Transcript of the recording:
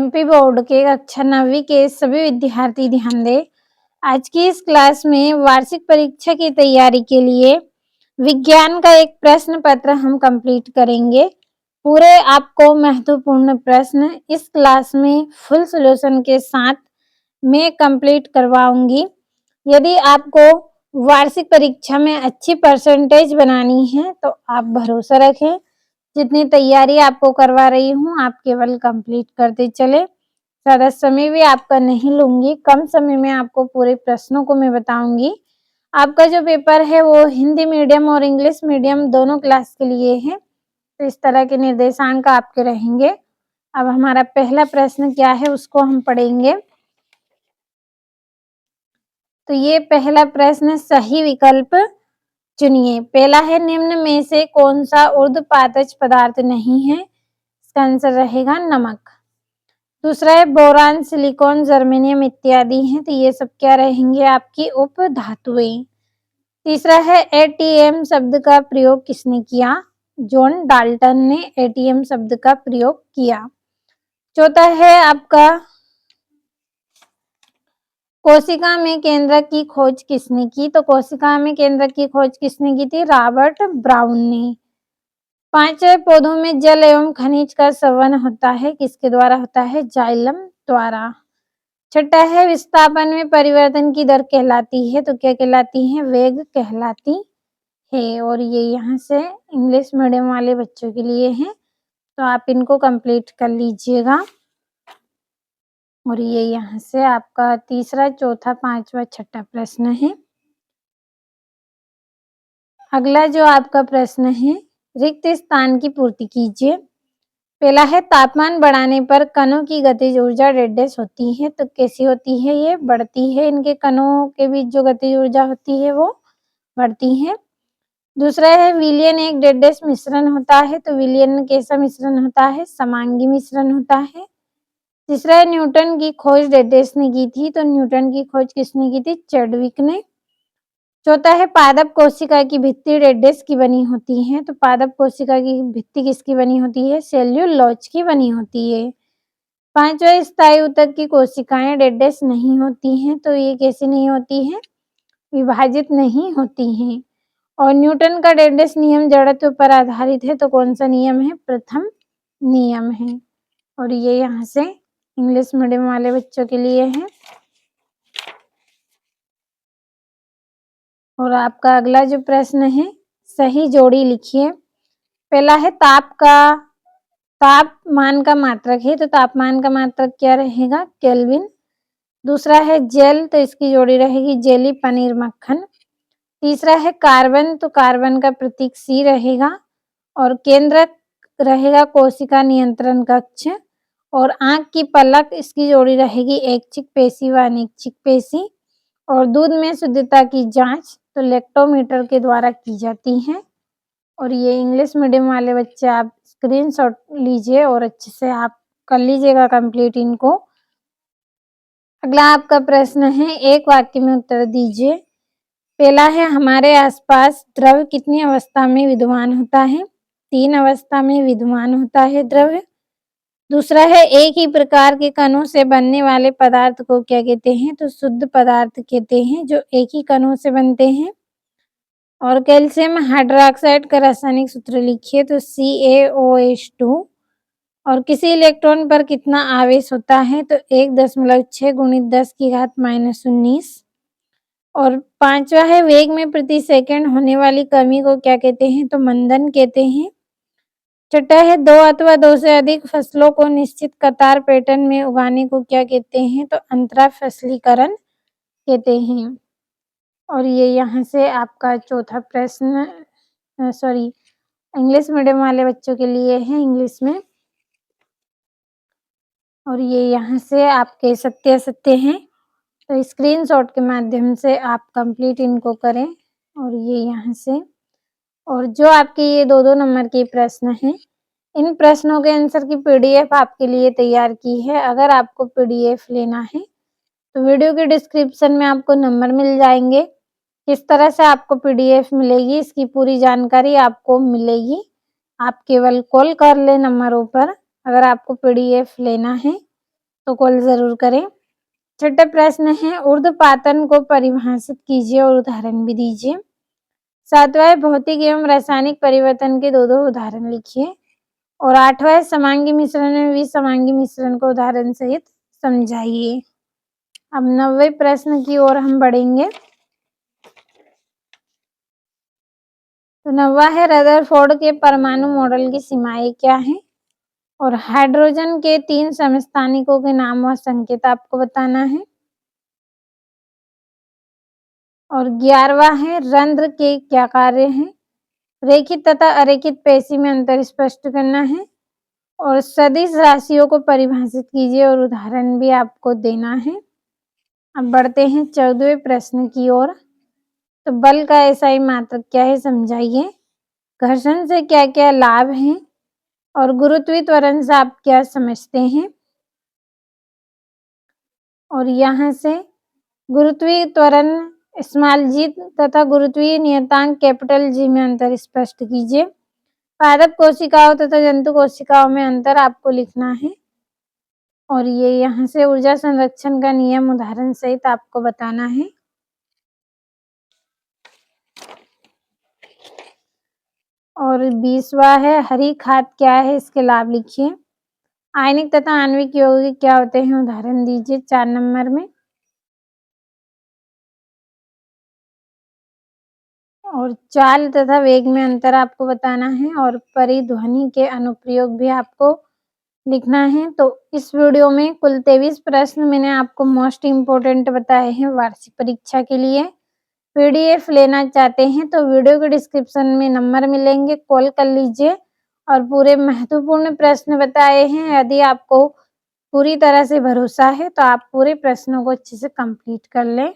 MP board के कक्षा 9वीं के सभी विद्यार्थी ध्यान दें। आज की इस क्लास में वार्षिक परीक्षा की तैयारी के लिए विज्ञान का एक प्रश्न पत्र हम कंप्लीट करेंगे। पूरे आपको महत्वपूर्ण प्रश्न इस क्लास में फुल सॉल्यूशन के साथ मैं कंप्लीट करवाऊंगी। यदि आपको वार्षिक परीक्षा में अच्छी परसेंटेज बनानी है तो आप भरोसा रखें, जितनी तैयारी आपको करवा रही हूँ आप केवल कंप्लीट करते चले। ज़्यादा समय भी आपका नहीं लूंगी, कम समय में आपको पूरे प्रश्नों को मैं बताऊंगी। आपका जो पेपर है वो हिंदी मीडियम और इंग्लिश मीडियम दोनों क्लास के लिए है, तो इस तरह के निर्देशांक आपके रहेंगे। अब हमारा पहला प्रश्न क्या है उसको हम पढ़ेंगे। तो ये पहला प्रश्न, सही विकल्प चुनिए। पहला है, निम्न में से कौन सा ऊर्ध्वपातज पदार्थ नहीं है? इसका आंसर रहेगा नमक। दूसरा है, बोरान, सिलिकॉन, जर्मेनियम इत्यादि हैं, तो ये सब क्या रहेंगे? आपकी उप धातुएं। तीसरा है, एटीएम शब्द का प्रयोग किसने किया? जॉन डाल्टन ने एटीएम शब्द का प्रयोग किया। चौथा है आपका, कोशिका में केंद्रक की खोज किसने की? तो कोशिका में केंद्रक की खोज किसने की थी? रॉबर्ट ब्राउन ने। पांचवें, पौधों में जल एवं खनिज का संवहन होता है, किसके द्वारा होता है? जाइलम द्वारा। छठा है, विस्थापन में परिवर्तन की दर कहलाती है, तो क्या कहलाती है? वेग कहलाती है। और ये यहाँ से इंग्लिश मीडियम वाले बच्चों के लिए है, तो आप इनको कंप्लीट कर लीजिएगा। और ये यहाँ से आपका तीसरा, चौथा, पांचवा, छठा प्रश्न है। अगला जो आपका प्रश्न है, रिक्त स्थान की पूर्ति कीजिए। पहला है, तापमान बढ़ाने पर कणों की गतिज ऊर्जा डेढ़ होती है, तो कैसी होती है? ये बढ़ती है। इनके कणों के बीच जो गतिज ऊर्जा होती है वो बढ़ती है। दूसरा है, विलयन एक डेढ़ मिश्रण होता है, तो विलयन कैसा मिश्रण होता है? समांगी मिश्रण होता है। तीसरा है, न्यूटन की खोज डेढ़ ने की थी, तो न्यूटन की खोज किसने की थी? चैडविक ने। चौथा है, पादप कोशिका की भित्ति डेढ़ की बनी होती है, तो पादप कोशिका की भित्ति किसकी बनी होती है? सेल्यूलोज की बनी होती है। पांचवा, स्थायी ऊतक की कोशिकाएं डेढ़ नहीं होती हैं, तो ये कैसी नहीं होती है? विभाजित नहीं होती हैं। और न्यूटन का डेढ़ नियम जड़त्व पर आधारित है, तो कौन सा नियम है? प्रथम नियम है। और ये यहाँ से इंग्लिश मीडियम वाले बच्चों के लिए है। और आपका अगला जो प्रश्न है, सही जोड़ी लिखिए। पहला है, तापमान का मात्रक है, तो तापमान का मात्रक क्या रहेगा? केल्विन। दूसरा है, जेल, तो इसकी जोड़ी रहेगी जेली, पनीर, मक्खन। तीसरा है, कार्बन, तो कार्बन का प्रतीक सी रहेगा। और केंद्रक रहेगा कोशिका नियंत्रण कक्ष। और आंख की पलक, इसकी जोड़ी रहेगी ऐच्छिक पेशी व अनैच्छिक पेशी। और दूध में शुद्धता की जांच तो लैक्टोमीटर के द्वारा की जाती है। और ये इंग्लिश मीडियम वाले बच्चे आप स्क्रीनशॉट लीजिए और अच्छे से आप कर लीजिएगा कंप्लीट इनको। अगला आपका प्रश्न है, एक वाक्य में उत्तर दीजिए। पहला है, हमारे आसपास द्रव कितनी अवस्था में विद्यमान होता है? 3 अवस्था में विद्यमान होता है द्रव। दूसरा है, एक ही प्रकार के कणों से बनने वाले पदार्थ को क्या कहते हैं? तो शुद्ध पदार्थ कहते हैं, जो एक ही कणों से बनते हैं। और कैल्शियम हाइड्रोक्साइड का रासायनिक सूत्र लिखिए, तो CaOH2। और किसी इलेक्ट्रॉन पर कितना आवेश होता है? तो 1.6 × 10⁻⁻19। और पांचवा है, वेग में प्रति सेकंड होने वाली कमी को क्या कहते हैं? तो मंदन कहते हैं। छठा है, 2 अथवा 2 से अधिक फसलों को निश्चित कतार पैटर्न में उगाने को क्या कहते हैं? तो अंतरा फसलीकरण कहते हैं। और ये यहाँ से आपका चौथा प्रश्न, सॉरी, इंग्लिश मीडियम वाले बच्चों के लिए है, इंग्लिश में। और ये यहाँ से आपके सत्य सत्य हैं, तो स्क्रीनशॉट के माध्यम से आप कंप्लीट इनको करें। और ये यहाँ से, और जो आपके ये 2-2 नंबर के प्रश्न हैं, इन प्रश्नों के आंसर की PDF आपके लिए तैयार की है। अगर आपको PDF लेना है तो वीडियो के डिस्क्रिप्शन में आपको नंबर मिल जाएंगे। किस तरह से आपको PDF मिलेगी, इसकी पूरी जानकारी आपको मिलेगी। आप केवल कॉल कर ले नंबरों पर अगर आपको PDF लेना है। तो कॉल ज़रूर करें। छठा प्रश्न है ऊर्ध्वपातन को परिभाषित कीजिए और उदाहरण भी दीजिए। सातवां है भौतिक एवं रासायनिक परिवर्तन के 2-2 उदाहरण लिखिए। और 8वां है समांगी मिश्रण में विसमांगी मिश्रण को उदाहरण सहित समझाइए। अब 9वें प्रश्न की ओर हम बढ़ेंगे। तो 9वां है रदरफोर्ड के परमाणु मॉडल की सीमाएं क्या हैं? और हाइड्रोजन के 3 समस्थानिकों के नाम व संकेत आपको बताना है। और 11वां है रंध्र के क्या कार्य हैं? रेखित तथा अरेखित पेशी में अंतर स्पष्ट करना है। और सदिश राशियों को परिभाषित कीजिए और उदाहरण भी आपको देना है। अब बढ़ते हैं 14वें प्रश्न की ओर। तो बल का एसआई मात्रक क्या है समझाइए। घर्षण से क्या क्या लाभ हैं और गुरुत्वीय त्वरण से आप क्या समझते हैं। और यहाँ से गुरुत्वीय त्वरण स्मॉल जी तथा गुरुत्वीय नियतांक कैपिटल जी में अंतर स्पष्ट कीजिए। पादप कोशिकाओं तथा जंतु कोशिकाओं में अंतर आपको लिखना है। और ये यहाँ से ऊर्जा संरक्षण का नियम उदाहरण सहित आपको बताना है। और 20वां है हरी खाद क्या है इसके लाभ लिखिए। आयनिक तथा आणविक यौगिक क्या होते हैं उदाहरण दीजिए 4 नंबर में। और चाल तथा वेग में अंतर आपको बताना है और परिध्वनि के अनुप्रयोग भी आपको लिखना है। तो इस वीडियो में कुल 23 प्रश्न मैंने आपको मोस्ट इम्पोर्टेंट बताए हैं वार्षिक परीक्षा के लिए। पीडीएफ लेना चाहते हैं तो वीडियो के डिस्क्रिप्शन में नंबर मिलेंगे, कॉल कर लीजिए। और पूरे महत्वपूर्ण प्रश्न बताए हैं। यदि आपको पूरी तरह से भरोसा है तो आप पूरे प्रश्नों को अच्छे से कंप्लीट कर लें।